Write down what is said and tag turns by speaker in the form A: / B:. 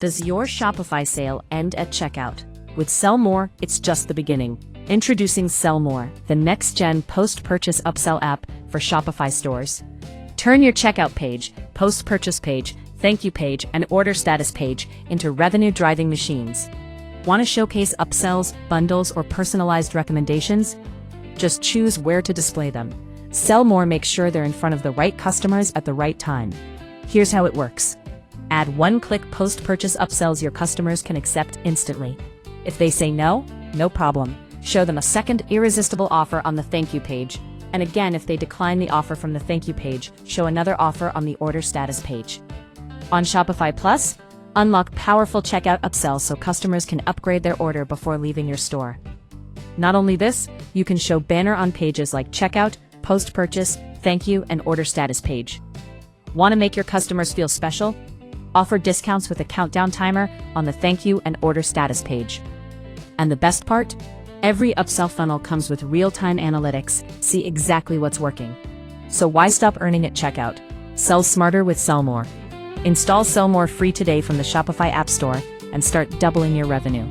A: Does your Shopify sale end at checkout? With Sellmore, it's just the beginning. Introducing Sellmore, the next-gen post-purchase upsell app for Shopify stores. Turn your checkout page, post-purchase page, thank you page, and order status page into revenue-driving machines. Want to showcase upsells, bundles, or personalized recommendations? Just choose where to display them. Sellmore makes sure they're in front of the right customers at the right time. Here's how it works. Add one-click post-purchase upsells your customers can accept instantly. If they say no, no problem. Show them a second irresistible offer on the thank you page. And again, if they decline the offer from the thank you page, show another offer on the order status page. On Shopify Plus, unlock powerful checkout upsells so customers can upgrade their order before leaving your store. Not only this, you can show banner on pages like checkout, post-purchase, thank you, and order status page. Want to make your customers feel special? Offer discounts with a countdown timer on the thank you and order status page. And the best part? Every upsell funnel comes with real-time analytics, see exactly what's working. So why stop earning at checkout? Sell smarter with Sellmore. Install Sellmore free today from the Shopify App Store and start doubling your revenue.